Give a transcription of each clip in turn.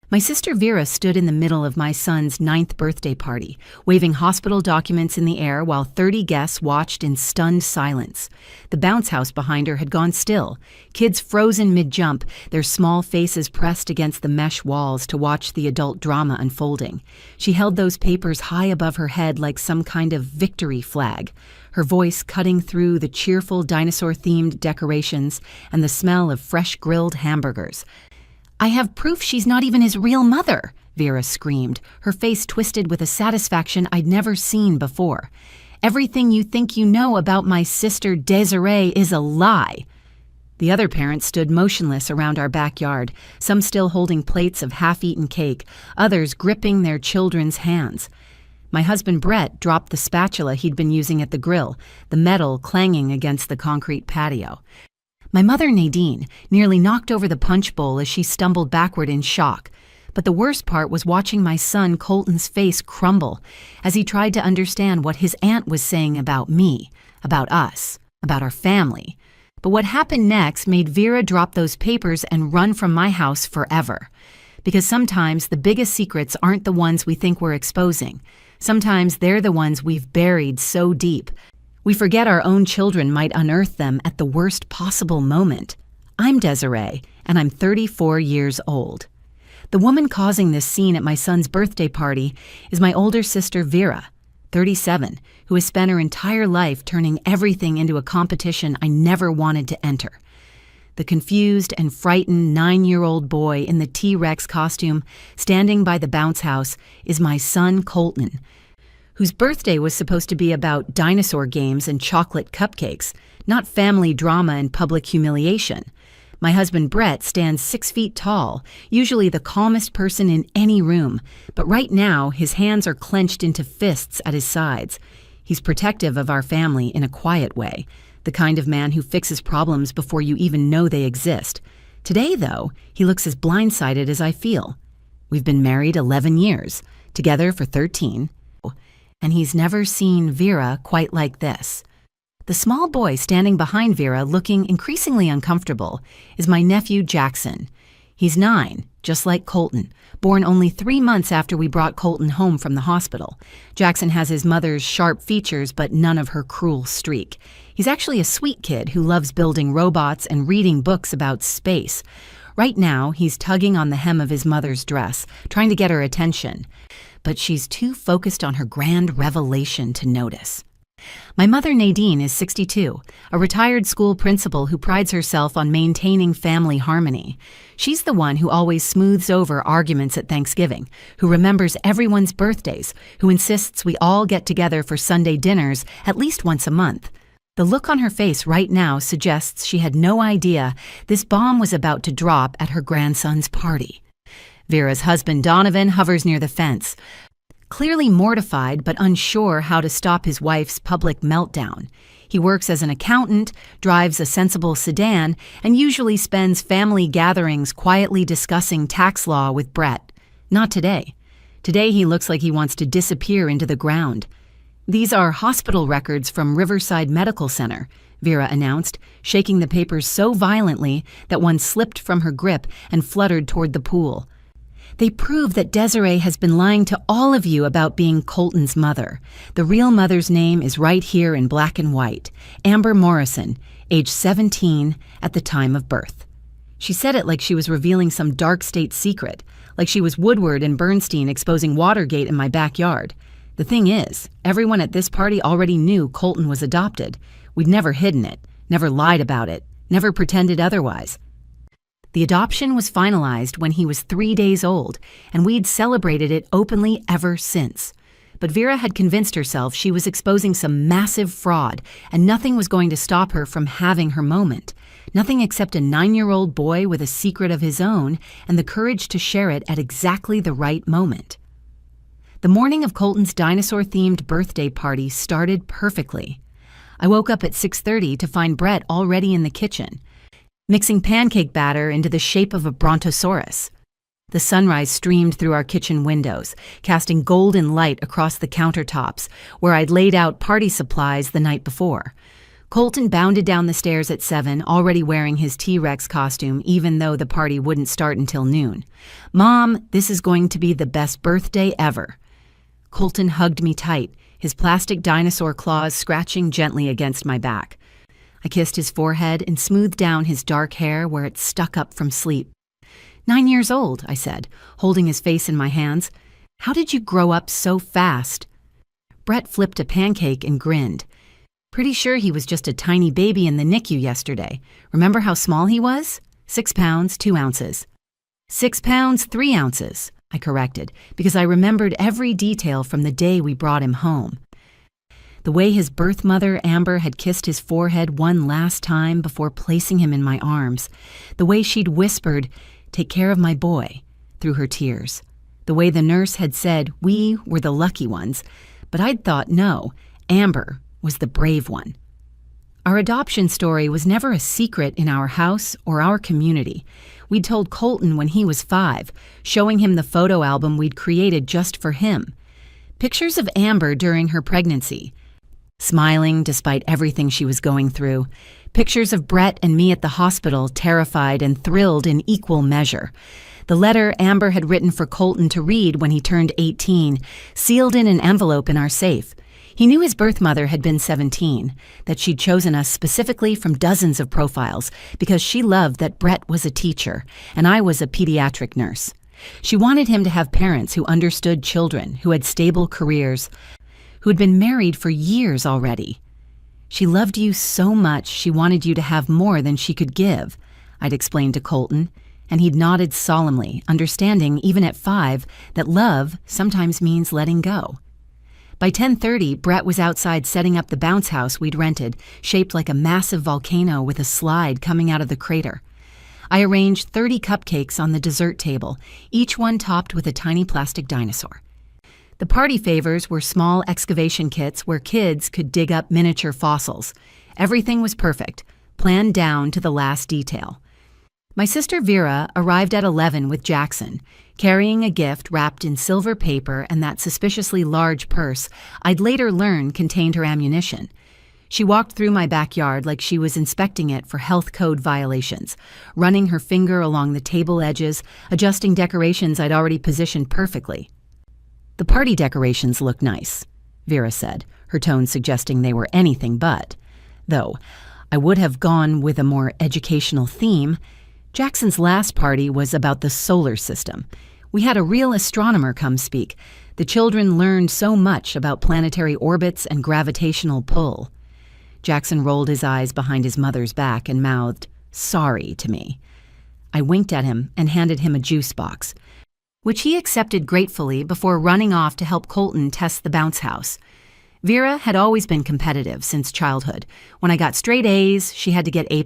My sister Vera stood in the middle of my son's 9th birthday party, waving hospital documents in the air while 30 guests watched in stunned silence. The bounce house behind her had gone still, kids frozen mid-jump, their small faces pressed against the mesh walls to watch the adult drama unfolding. She held those papers high above her head like some kind of victory flag, her voice cutting through the cheerful dinosaur-themed decorations and the smell of fresh grilled hamburgers. "I have proof she's not even his real mother," Vera screamed, her face twisted with a satisfaction I'd never seen before. "Everything you think you know about my sister Desiree is a lie." The other parents stood motionless around our backyard, some still holding plates of half-eaten cake, others gripping their children's hands. My husband Brett dropped the spatula he'd been using at the grill, the metal clanging against the concrete patio. My mother, Nadine, nearly knocked over the punch bowl as she stumbled backward in shock. But the worst part was watching my son Colton's face crumble as he tried to understand what his aunt was saying about me, about us, about our family. But what happened next made Vera drop those papers and run from my house forever. Because sometimes the biggest secrets aren't the ones we think we're exposing. Sometimes they're the ones we've buried so deep we forget our own children might unearth them at the worst possible moment. I'm Desiree, and I'm 34 years old. The woman causing this scene at my son's birthday party is my older sister Vera, 37, who has spent her entire life turning everything into a competition I never wanted to enter. The confused and frightened 9-year-old boy in the T-Rex costume standing by the bounce house is my son Colton, whose birthday was supposed to be about dinosaur games and chocolate cupcakes, not family drama and public humiliation. My husband Brett stands 6 feet tall, usually the calmest person in any room, but right now his hands are clenched into fists at his sides. He's protective of our family in a quiet way, the kind of man who fixes problems before you even know they exist. Today, though, he looks as blindsided as I feel. We've been married 11 years, together for 13, and he's never seen Vera quite like this. The small boy standing behind Vera, looking increasingly uncomfortable, is my nephew Jackson. He's 9, just like Colton, born only 3 months after we brought Colton home from the hospital. Jackson has his mother's sharp features, but none of her cruel streak. He's actually a sweet kid who loves building robots and reading books about space. Right now, he's tugging on the hem of his mother's dress, trying to get her attention. But she's too focused on her grand revelation to notice. My mother Nadine is 62, a retired school principal who prides herself on maintaining family harmony. She's the one who always smooths over arguments at Thanksgiving, who remembers everyone's birthdays, who insists we all get together for Sunday dinners at least once a month. The look on her face right now suggests she had no idea this bomb was about to drop at her grandson's party. Vera's husband Donovan hovers near the fence, clearly mortified but unsure how to stop his wife's public meltdown. He works as an accountant, drives a sensible sedan, and usually spends family gatherings quietly discussing tax law with Brett. Not today. Today he looks like he wants to disappear into the ground. "These are hospital records from Riverside Medical Center," Vera announced, shaking the papers so violently that one slipped from her grip and fluttered toward the pool. "They prove that Desiree has been lying to all of you about being Colton's mother. The real mother's name is right here in black and white. Amber Morrison, age 17 at the time of birth." She said it like she was revealing some dark state secret, like she was Woodward and Bernstein exposing Watergate in my backyard. The thing is, everyone at this party already knew Colton was adopted. We'd never hidden it, never lied about it, never pretended otherwise. The adoption was finalized when he was 3 days old, and we'd celebrated it openly ever since. But Vera had convinced herself she was exposing some massive fraud, and nothing was going to stop her from having her moment. Nothing except a 9-year-old boy with a secret of his own and the courage to share it at exactly the right moment. The morning of Colton's dinosaur-themed birthday party started perfectly. I woke up at 6:30 to find Brett already in the kitchen, mixing pancake batter into the shape of a brontosaurus. The sunrise streamed through our kitchen windows, casting golden light across the countertops, where I'd laid out party supplies the night before. Colton bounded down the stairs at 7, already wearing his T-Rex costume, even though the party wouldn't start until noon. "Mom, this is going to be the best birthday ever." Colton hugged me tight, his plastic dinosaur claws scratching gently against my back. I kissed his forehead and smoothed down his dark hair where it stuck up from sleep. 9 years old, I said, holding his face in my hands. "How did you grow up so fast?" Brett flipped a pancake and grinned. "Pretty sure he was just a tiny baby in the NICU yesterday. Remember how small he was? 6 pounds, 2 ounces. 6 pounds, 3 ounces, I corrected, because I remembered every detail from the day we brought him home. The way his birth mother, Amber, had kissed his forehead one last time before placing him in my arms. The way she'd whispered, "Take care of my boy," through her tears. The way the nurse had said we were the lucky ones, but I'd thought no, Amber was the brave one. Our adoption story was never a secret in our house or our community. We'd told Colton when he was 5, showing him the photo album we'd created just for him. Pictures of Amber during her pregnancy, smiling despite everything she was going through. Pictures of Brett and me at the hospital, terrified and thrilled in equal measure. The letter Amber had written for Colton to read when he turned 18, sealed in an envelope in our safe. He knew his birth mother had been 17, that she'd chosen us specifically from dozens of profiles because she loved that Brett was a teacher and I was a pediatric nurse. She wanted him to have parents who understood children, who had stable careers, who had been married for years already. "She loved you so much she wanted you to have more than she could give," I'd explained to Colton, and he'd nodded solemnly, understanding even at 5 that love sometimes means letting go. By 10:30, Brett was outside setting up the bounce house we'd rented, shaped like a massive volcano with a slide coming out of the crater. I arranged 30 cupcakes on the dessert table, each one topped with a tiny plastic dinosaur. The party favors were small excavation kits where kids could dig up miniature fossils. Everything was perfect, planned down to the last detail. My sister Vera arrived at 11 with Jackson, carrying a gift wrapped in silver paper and that suspiciously large purse I'd later learn contained her ammunition. She walked through my backyard like she was inspecting it for health code violations, running her finger along the table edges, adjusting decorations I'd already positioned perfectly. "The party decorations look nice," Vera said, her tone suggesting they were anything but. Though I would have gone with a more educational theme. Jackson's last party was about the solar system. We had a real astronomer come speak. The children learned so much about planetary orbits and gravitational pull. Jackson rolled his eyes behind his mother's back and mouthed, "Sorry," to me. I winked at him and handed him a juice box, which he accepted gratefully before running off to help Colton test the bounce house. Vera had always been competitive since childhood. When I got straight A's, she had to get A+.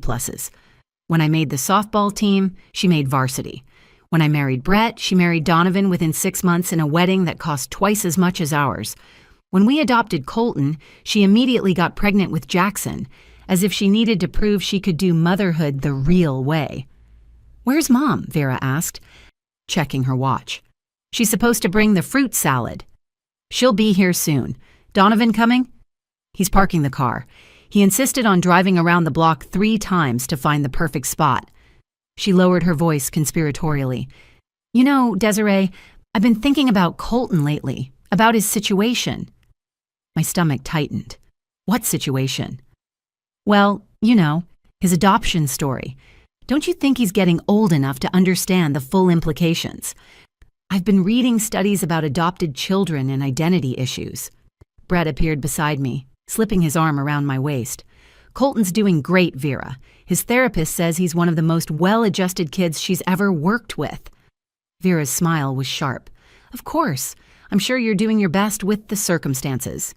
When I made the softball team, she made varsity. When I married Brett, she married Donovan within 6 months in a wedding that cost twice as much as ours. When we adopted Colton, she immediately got pregnant with Jackson, as if she needed to prove she could do motherhood the real way. "Where's Mom?" Vera asked, checking her watch. "She's supposed to bring the fruit salad." "She'll be here soon. Donovan coming?" "He's parking the car. He insisted on driving around the block 3 times to find the perfect spot." She lowered her voice conspiratorially. "You know, Desiree, I've been thinking about Colton lately, about his situation." My stomach tightened. "What situation?" "Well, you know, his adoption story. Don't you think he's getting old enough to understand the full implications? I've been reading studies about adopted children and identity issues." Brett appeared beside me, slipping his arm around my waist. "Colton's doing great, Vera. His therapist says he's one of the most well-adjusted kids she's ever worked with." Vera's smile was sharp. "Of course. I'm sure you're doing your best with the circumstances."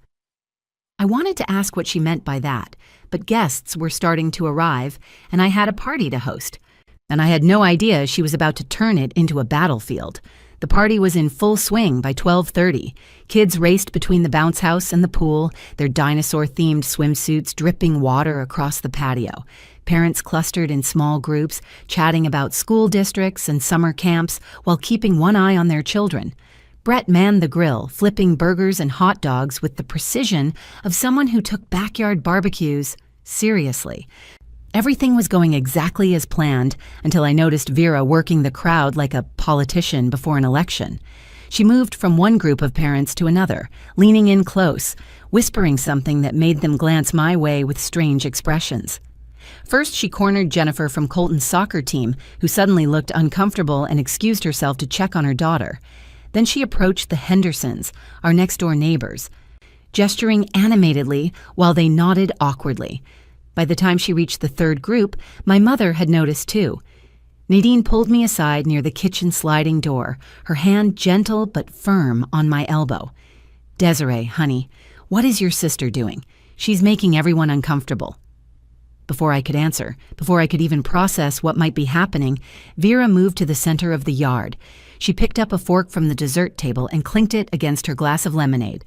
I wanted to ask what she meant by that, but guests were starting to arrive, and I had a party to host. And I had no idea she was about to turn it into a battlefield. The party was in full swing by 12:30. Kids raced between the bounce house and the pool, their dinosaur-themed swimsuits dripping water across the patio. Parents clustered in small groups, chatting about school districts and summer camps while keeping one eye on their children. Brett manned the grill, flipping burgers and hot dogs with the precision of someone who took backyard barbecues Seriously. Everything was going exactly as planned until I noticed Vera working the crowd like a politician before an election. She moved from one group of parents to another, leaning in close, whispering something that made them glance my way with strange expressions. First, she cornered Jennifer from Colton's soccer team, who suddenly looked uncomfortable and excused herself to check on her daughter. Then she approached the Hendersons, our next-door neighbors, gesturing animatedly while they nodded awkwardly. By the time she reached the third group, my mother had noticed too. Nadine pulled me aside near the kitchen sliding door, her hand gentle but firm on my elbow. "Desiree, honey, what is your sister doing? She's making everyone uncomfortable." Before I could answer, before I could even process what might be happening, Vera moved to the center of the yard. She picked up a fork from the dessert table and clinked it against her glass of lemonade,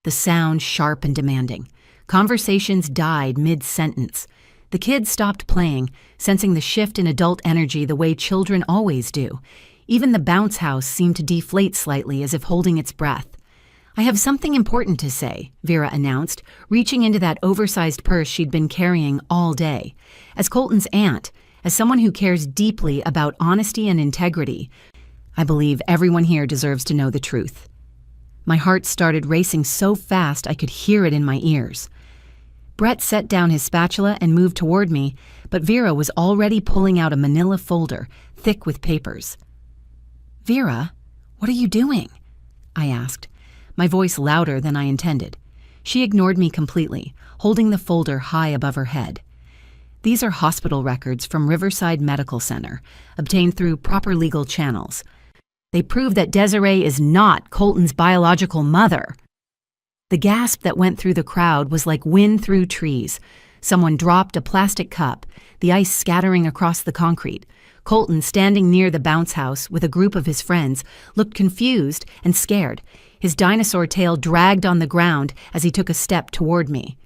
the sound sharp and demanding. Conversations died mid-sentence. The kids stopped playing, sensing the shift in adult energy the way children always do. Even the bounce house seemed to deflate slightly as if holding its breath. "I have something important to say," Vera announced, reaching into that oversized purse she'd been carrying all day. As Colton's aunt, as someone who cares deeply about honesty and integrity, I believe everyone here deserves to know the truth. My heart started racing so fast I could hear it in my ears. Brett set down his spatula and moved toward me, but Vera was already pulling out a manila folder, thick with papers. "Vera, what are you doing?" I asked, my voice louder than I intended. She ignored me completely, holding the folder high above her head. "These are hospital records from Riverside Medical Center, obtained through proper legal channels. They prove that Desiree is not Colton's biological mother." The gasp that went through the crowd was like wind through trees. Someone dropped a plastic cup, the ice scattering across the concrete. Colton, standing near the bounce house with a group of his friends, looked confused and scared. His dinosaur tail dragged on the ground as he took a step toward me.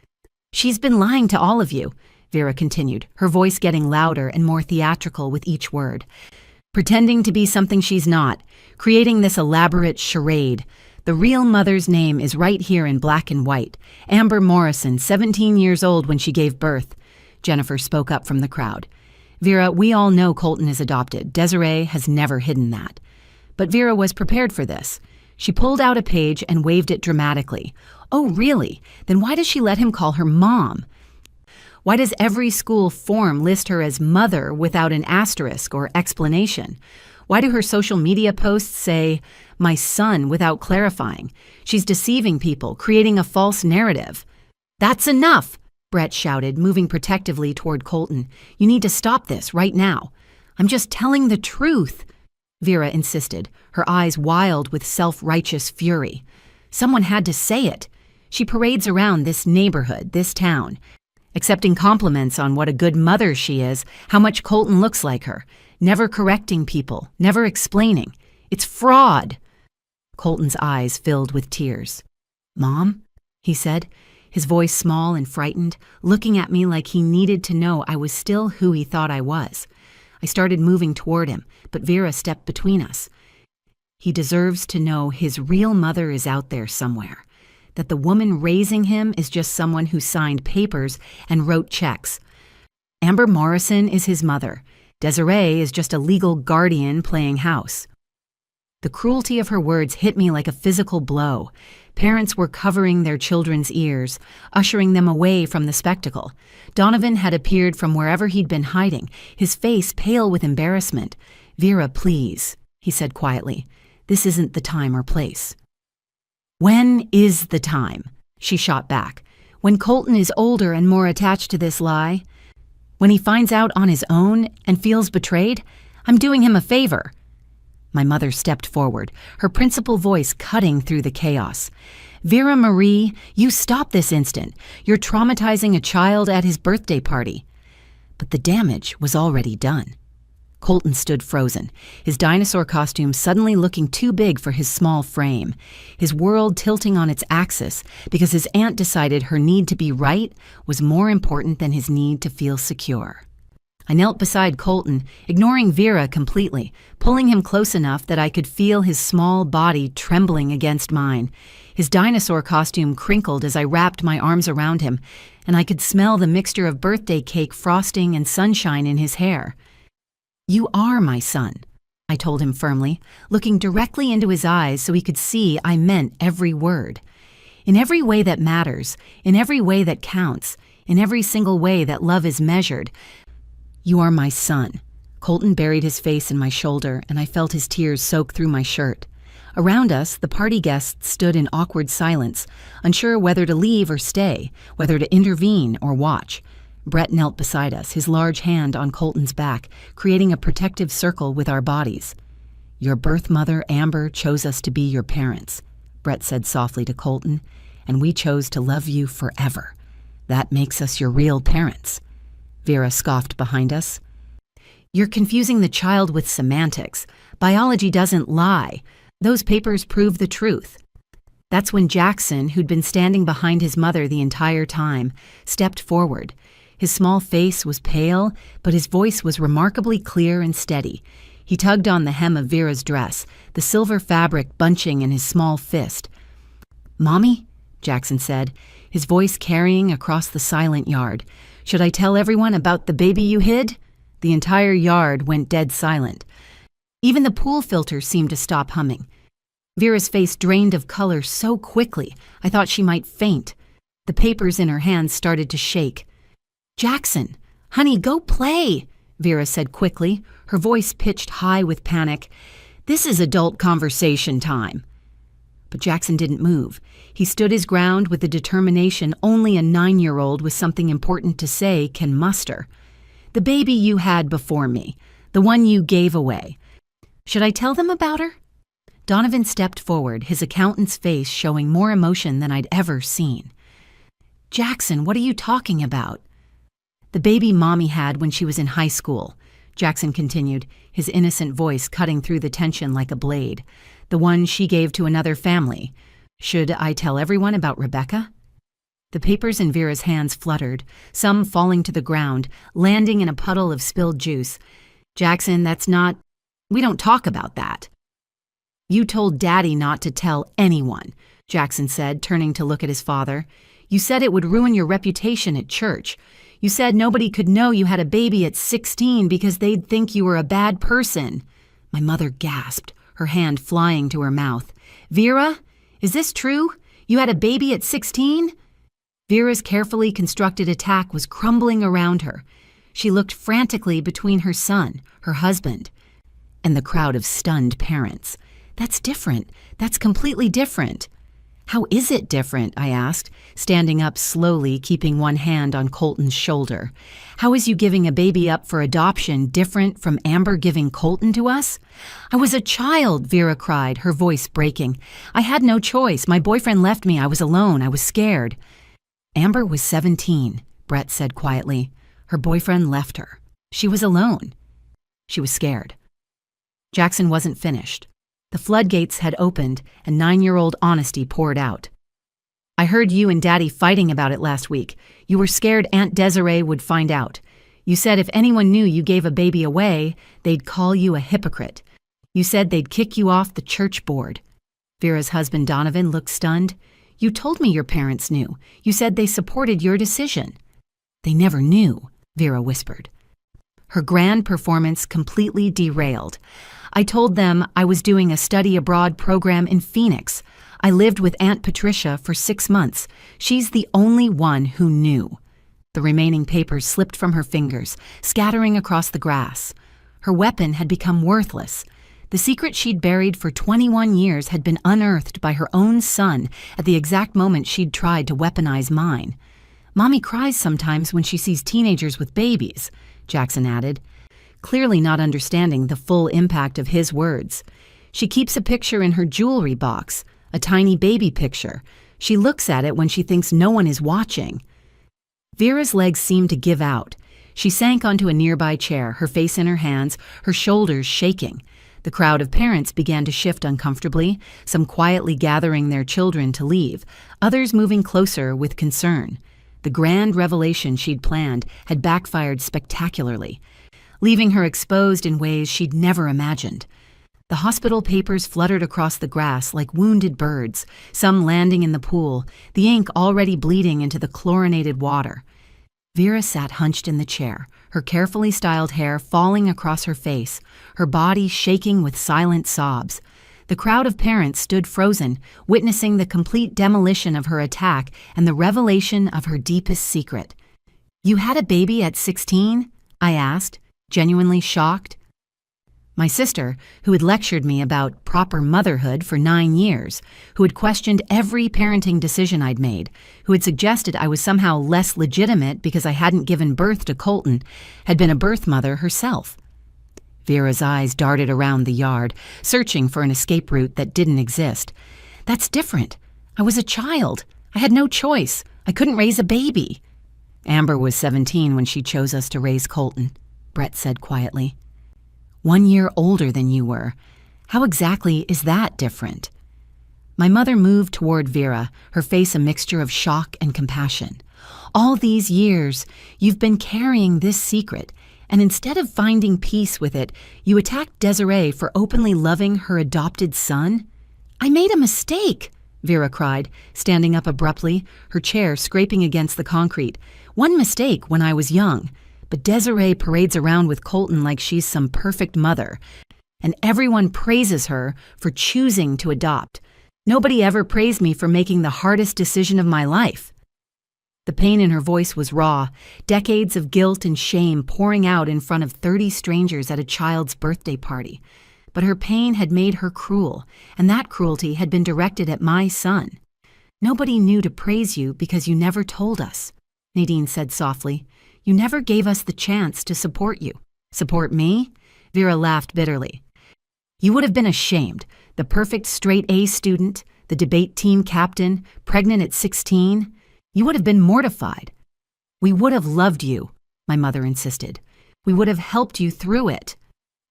"She's been lying to all of you," Vera continued, her voice getting louder and more theatrical with each word. "Pretending to be something she's not, creating this elaborate charade. The real mother's name is right here in black and white. Amber Morrison, 17 years old when she gave birth." Jennifer spoke up from the crowd. "Vera, we all know Colton is adopted. Desiree has never hidden that." But Vera was prepared for this. She pulled out a page and waved it dramatically. "Oh, really? Then why does she let him call her mom? Why does every school form list her as mother without an asterisk or explanation? Why do her social media posts say, 'my son,' without clarifying? She's deceiving people, creating a false narrative." "That's enough," Brett shouted, moving protectively toward Colton. "You need to stop this right now." "I'm just telling the truth," Vera insisted, her eyes wild with self-righteous fury. "Someone had to say it. She parades around this neighborhood, this town, accepting compliments on what a good mother she is, how much Colton looks like her, never correcting people, never explaining. It's fraud." Colton's eyes filled with tears. "Mom?" he said, his voice small and frightened, looking at me like he needed to know I was still who he thought I was. I started moving toward him, but Vera stepped between us. "He deserves to know his real mother is out there somewhere, that the woman raising him is just someone who signed papers and wrote checks. Amber Morrison is his mother. Desiree is just a legal guardian playing house." The cruelty of her words hit me like a physical blow. Parents were covering their children's ears, ushering them away from the spectacle. Donovan had appeared from wherever he'd been hiding, his face pale with embarrassment. "Vera, please," he said quietly. "This isn't the time or place." "When is the time?" she shot back. "When Colton is older and more attached to this lie? When he finds out on his own and feels betrayed? I'm doing him a favor." My mother stepped forward, her principal voice cutting through the chaos. "Vera Marie, you stop this instant. You're traumatizing a child at his birthday party." But the damage was already done. Colton stood frozen, his dinosaur costume suddenly looking too big for his small frame, his world tilting on its axis because his aunt decided her need to be right was more important than his need to feel secure. I knelt beside Colton, ignoring Vera completely, pulling him close enough that I could feel his small body trembling against mine. His dinosaur costume crinkled as I wrapped my arms around him, and I could smell the mixture of birthday cake frosting and sunshine in his hair. "You are my son," I told him firmly, looking directly into his eyes so he could see I meant every word. In every way that matters, in every way that counts, in every single way that love is measured, you are my son. Colton buried his face in my shoulder, and I felt his tears soak through my shirt. Around us, the party guests stood in awkward silence, unsure whether to leave or stay, whether to intervene or watch. Brett knelt beside us, his large hand on Colton's back, creating a protective circle with our bodies. "Your birth mother, Amber, chose us to be your parents," Brett said softly to Colton, "and we chose to love you forever. That makes us your real parents." Vera scoffed behind us. "You're confusing the child with semantics. Biology doesn't lie. Those papers prove the truth." That's when Jackson, who'd been standing behind his mother the entire time, stepped forward. His small face was pale, but his voice was remarkably clear and steady. He tugged on the hem of Vera's dress, the silver fabric bunching in his small fist. "Mommy," Jackson said, his voice carrying across the silent yard, "should I tell everyone about the baby you hid?" The entire yard went dead silent. Even the pool filter seemed to stop humming. Vera's face drained of color so quickly, I thought she might faint. The papers in her hands started to shake. "Jackson, honey, go play," Vera said quickly, her voice pitched high with panic. "This is adult conversation time." But Jackson didn't move. He stood his ground with the determination only a 9-year-old with something important to say can muster. "The baby you had before me, the one you gave away. Should I tell them about her?" Donovan stepped forward, his accountant's face showing more emotion than I'd ever seen. "Jackson, what are you talking about?" "The baby Mommy had when she was in high school," Jackson continued, his innocent voice cutting through the tension like a blade. "The one she gave to another family. Should I tell everyone about Rebecca?" The papers in Vera's hands fluttered, some falling to the ground, landing in a puddle of spilled juice. "Jackson, we don't talk about that." "You told Daddy not to tell anyone," Jackson said, turning to look at his father. "You said it would ruin your reputation at church. You said nobody could know you had a baby at 16 because they'd think you were a bad person." My mother gasped, her hand flying to her mouth. "Vera, is this true? You had a baby at 16? Vera's carefully constructed attack was crumbling around her. She looked frantically between her son, her husband, and the crowd of stunned parents. "That's different. That's completely different." "How is it different?" I asked, standing up slowly, keeping one hand on Colton's shoulder. "How is you giving a baby up for adoption different from Amber giving Colton to us?" "I was a child," Vera cried, her voice breaking. "I had no choice. My boyfriend left me. I was alone. I was scared." "Amber was 17, Brett said quietly. Her boyfriend left her. She was alone. She was scared." Jackson wasn't finished. The floodgates had opened, and 9-year-old honesty poured out. "I heard you and Daddy fighting about it last week. You were scared Aunt Desiree would find out. You said if anyone knew you gave a baby away, they'd call you a hypocrite. You said they'd kick you off the church board." Vera's husband Donovan looked stunned. "You told me your parents knew. You said they supported your decision." "They never knew," Vera whispered. Her grand performance completely derailed. "I told them I was doing a study abroad program in Phoenix. I lived with Aunt Patricia for 6 months. She's the only one who knew." The remaining papers slipped from her fingers, scattering across the grass. Her weapon had become worthless. The secret she'd buried for 21 years had been unearthed by her own son at the exact moment she'd tried to weaponize mine. "Mommy cries sometimes when she sees teenagers with babies," Jackson added, clearly not understanding the full impact of his words. "She keeps a picture in her jewelry box, a tiny baby picture. She looks at it when she thinks no one is watching." Vera's legs seemed to give out. She sank onto a nearby chair, her face in her hands, her shoulders shaking. The crowd of parents began to shift uncomfortably, some quietly gathering their children to leave, others moving closer with concern. The grand revelation she'd planned had backfired spectacularly, leaving her exposed in ways she'd never imagined. The hospital papers fluttered across the grass like wounded birds, some landing in the pool, the ink already bleeding into the chlorinated water. Vera sat hunched in the chair, her carefully styled hair falling across her face, her body shaking with silent sobs. The crowd of parents stood frozen, witnessing the complete demolition of her attack and the revelation of her deepest secret. "You had a baby at 16?" I asked, genuinely shocked. My sister, who had lectured me about proper motherhood for 9 years, who had questioned every parenting decision I'd made, who had suggested I was somehow less legitimate because I hadn't given birth to Colton, had been a birth mother herself. Vera's eyes darted around the yard, searching for an escape route that didn't exist. "That's different. I was a child. I had no choice. I couldn't raise a baby." "Amber was 17 when she chose us to raise Colton," Brett said quietly. 1 year older than you were. How exactly is that different?" My mother moved toward Vera, her face a mixture of shock and compassion. "All these years, you've been carrying this secret, and instead of finding peace with it, you attacked Desiree for openly loving her adopted son?" "I made a mistake," Vera cried, standing up abruptly, her chair scraping against the concrete. "One mistake when I was young. But Desiree parades around with Colton like she's some perfect mother, and everyone praises her for choosing to adopt. Nobody ever praised me for making the hardest decision of my life." The pain in her voice was raw, decades of guilt and shame pouring out in front of 30 strangers at a child's birthday party. But her pain had made her cruel, and that cruelty had been directed at my son. "Nobody knew to praise you because you never told us," Nadine said softly. "You never gave us the chance to support you." "Support me?" Vera laughed bitterly. "You would have been ashamed. The perfect straight-A student, the debate team captain, pregnant at 16. You would have been mortified." "We would have loved you," my mother insisted. "We would have helped you through it."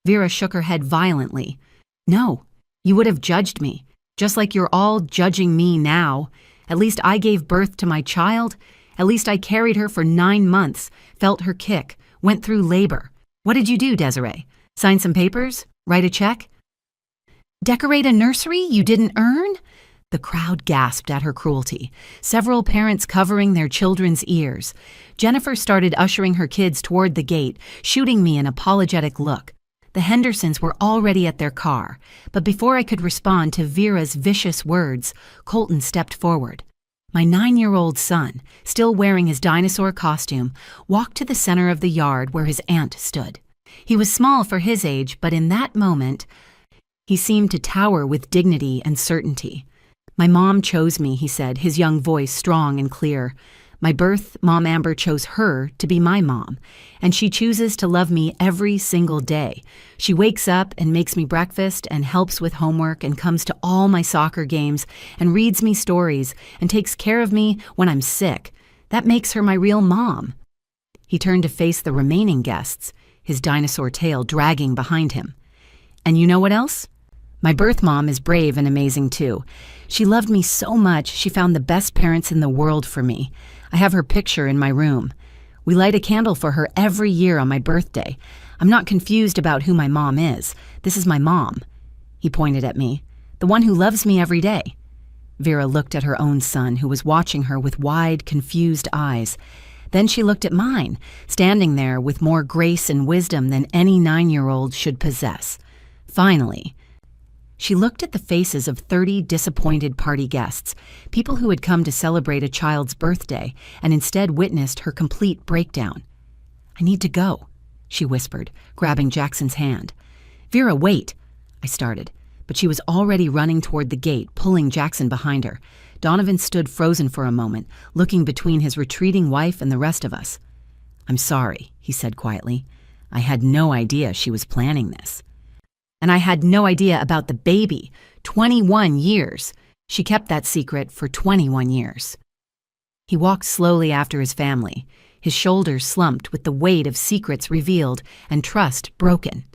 Vera shook her head violently. "No, you would have judged me, just like you're all judging me now. At least I gave birth to my child. At least I carried her for 9 months, felt her kick, went through labor. What did you do, Desiree? Sign some papers? Write a check? Decorate a nursery you didn't earn?" The crowd gasped at her cruelty, several parents covering their children's ears. Jennifer started ushering her kids toward the gate, shooting me an apologetic look. The Hendersons were already at their car, but before I could respond to Vera's vicious words, Colton stepped forward. My 9-year-old son, still wearing his dinosaur costume, walked to the center of the yard where his aunt stood. He was small for his age, but in that moment, he seemed to tower with dignity and certainty. "My mom chose me," he said, his young voice strong and clear. "My birth, Mom Amber chose her to be my mom, and she chooses to love me every single day. She wakes up and makes me breakfast and helps with homework and comes to all my soccer games and reads me stories and takes care of me when I'm sick. That makes her my real mom." He turned to face the remaining guests, his dinosaur tail dragging behind him. "And you know what else? My birth mom is brave and amazing too. She loved me so much she found the best parents in the world for me. I have her picture in my room. We light a candle for her every year on my birthday. I'm not confused about who my mom is. This is my mom." He pointed at me. "The one who loves me every day." Vera looked at her own son, who was watching her with wide, confused eyes. Then she looked at mine, standing there with more grace and wisdom than any 9-year-old should possess. Finally, she looked at the faces of 30 disappointed party guests, people who had come to celebrate a child's birthday and instead witnessed her complete breakdown. "I need to go," she whispered, grabbing Jackson's hand. "Vera, wait," I started, but she was already running toward the gate, pulling Jackson behind her. Donovan stood frozen for a moment, looking between his retreating wife and the rest of us. "I'm sorry," he said quietly. "I had no idea she was planning this." "And I had no idea about the baby. 21 years. She kept that secret for 21 years. He walked slowly after his family, his shoulders slumped with the weight of secrets revealed and trust broken.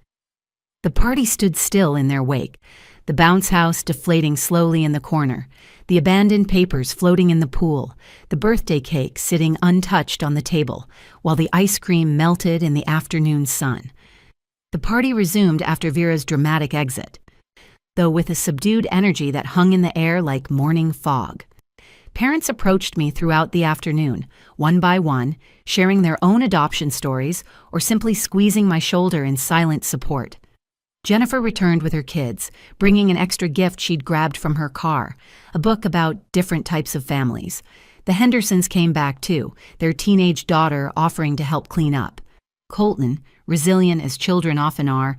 The party stood still in their wake, the bounce house deflating slowly in the corner, the abandoned papers floating in the pool, the birthday cake sitting untouched on the table, while the ice cream melted in the afternoon sun. The party resumed after Vera's dramatic exit. though with a subdued energy that hung in the air like morning fog. Parents approached me throughout the afternoon, one by one, sharing their own adoption stories or simply squeezing my shoulder in silent support. Jennifer returned with her kids, bringing an extra gift she'd grabbed from her car, a book about different types of families. The Hendersons came back too, their teenage daughter offering to help clean up. Colton, resilient as children often are,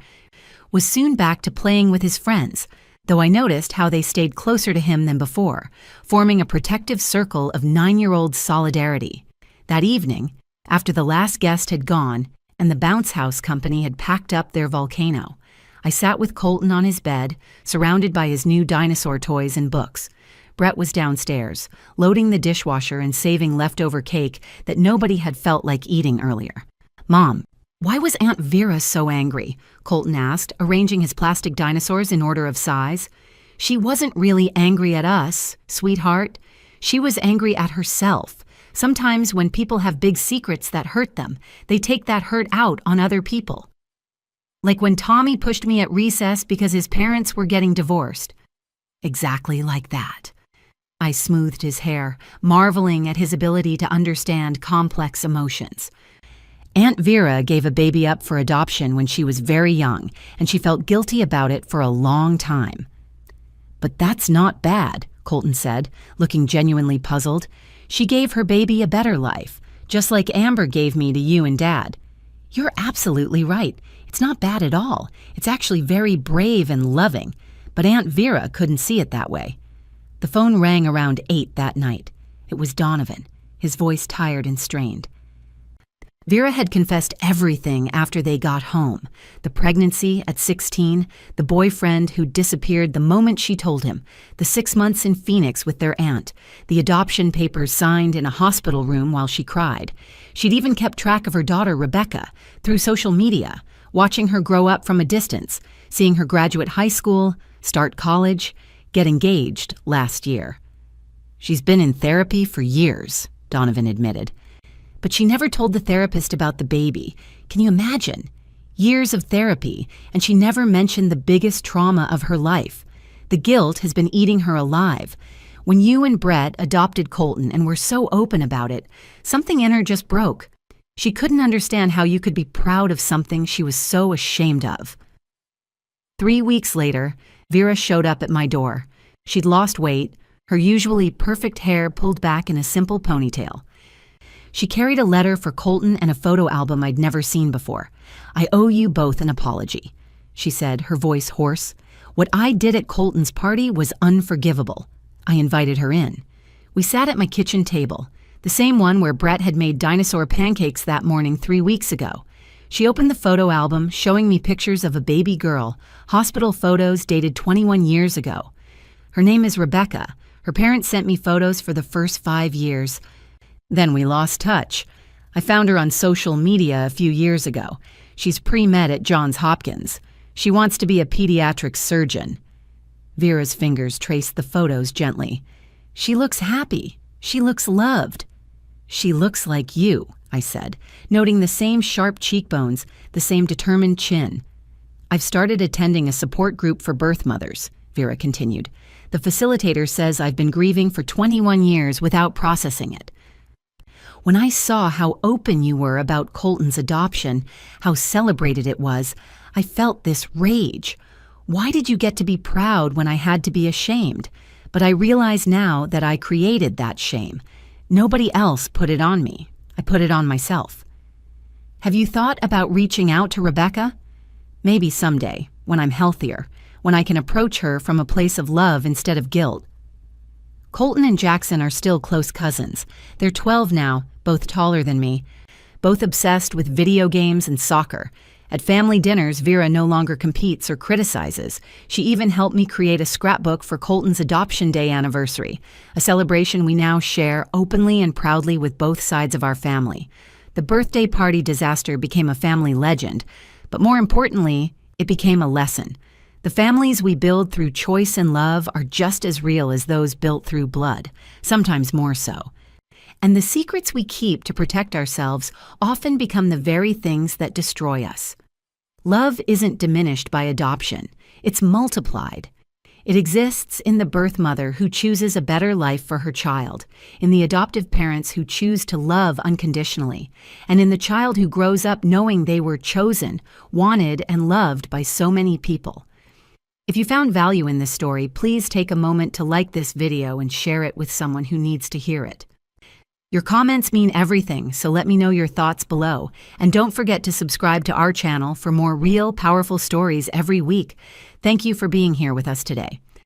was soon back to playing with his friends, though I noticed how they stayed closer to him than before, forming a protective circle of 9-year-old solidarity. That evening, after the last guest had gone and the bounce house company had packed up their volcano, I sat with Colton on his bed, surrounded by his new dinosaur toys and books. Brett was downstairs, loading the dishwasher and saving leftover cake that nobody had felt like eating earlier. "Mom, why was Aunt Vera so angry?" Colton asked, arranging his plastic dinosaurs in order of size. "She wasn't really angry at us, sweetheart. She was angry at herself. Sometimes when people have big secrets that hurt them, they take that hurt out on other people. Like when Tommy pushed me at recess because his parents were getting divorced." "Exactly like that." I smoothed his hair, marveling at his ability to understand complex emotions. "Aunt Vera gave a baby up for adoption when she was very young, and she felt guilty about it for a long time." "But that's not bad," Colton said, looking genuinely puzzled. "She gave her baby a better life, just like Amber gave me to you and Dad." "You're absolutely right. It's not bad at all. It's actually very brave and loving. But Aunt Vera couldn't see it that way." The phone rang around 8 that night. It was Donovan, his voice tired and strained. Vera had confessed everything after they got home. The pregnancy at 16, the boyfriend who disappeared the moment she told him, the 6 months in Phoenix with their aunt, the adoption papers signed in a hospital room while she cried. She'd even kept track of her daughter, Rebecca, through social media, watching her grow up from a distance, seeing her graduate high school, start college, get engaged last year. "She's been in therapy for years," Donovan admitted. "But she never told the therapist about the baby. Can you imagine? Years of therapy, and she never mentioned the biggest trauma of her life. The guilt has been eating her alive. When you and Brett adopted Colton and were so open about it, something in her just broke. She couldn't understand how you could be proud of something she was so ashamed of." 3 weeks later, Vera showed up at my door. She'd lost weight, her usually perfect hair pulled back in a simple ponytail. She carried a letter for Colton and a photo album I'd never seen before. "I owe you both an apology," she said, her voice hoarse. "What I did at Colton's party was unforgivable." I invited her in. We sat at my kitchen table, the same one where Brett had made dinosaur pancakes that morning 3 weeks ago. She opened the photo album, showing me pictures of a baby girl, hospital photos dated 21 years ago. "Her name is Rebecca. Her parents sent me photos for the first 5 years. Then we lost touch. I found her on social media a few years ago. She's pre-med at Johns Hopkins. She wants to be a pediatric surgeon." Vera's fingers traced the photos gently. "She looks happy. She looks loved." "She looks like you," I said, noting the same sharp cheekbones, the same determined chin. "I've started attending a support group for birth mothers," Vera continued. "The facilitator says I've been grieving for 21 years without processing it. When I saw how open you were about Colton's adoption, how celebrated it was, I felt this rage. Why did you get to be proud when I had to be ashamed? But I realize now that I created that shame. Nobody else put it on me. I put it on myself." "Have you thought about reaching out to Rebecca?" "Maybe someday, when I'm healthier, when I can approach her from a place of love instead of guilt." Colton and Jackson are still close cousins. They're 12 now, both taller than me, both obsessed with video games and soccer. At family dinners, Vera no longer competes or criticizes. She even helped me create a scrapbook for Colton's Adoption Day anniversary, a celebration we now share openly and proudly with both sides of our family. The birthday party disaster became a family legend, but more importantly, it became a lesson. The families we build through choice and love are just as real as those built through blood, sometimes more so. And the secrets we keep to protect ourselves often become the very things that destroy us. Love isn't diminished by adoption. It's multiplied. It exists in the birth mother who chooses a better life for her child, in the adoptive parents who choose to love unconditionally, and in the child who grows up knowing they were chosen, wanted, and loved by so many people. If you found value in this story, please take a moment to like this video and share it with someone who needs to hear it. Your comments mean everything, so let me know your thoughts below. And don't forget to subscribe to our channel for more real, powerful stories every week. Thank you for being here with us today.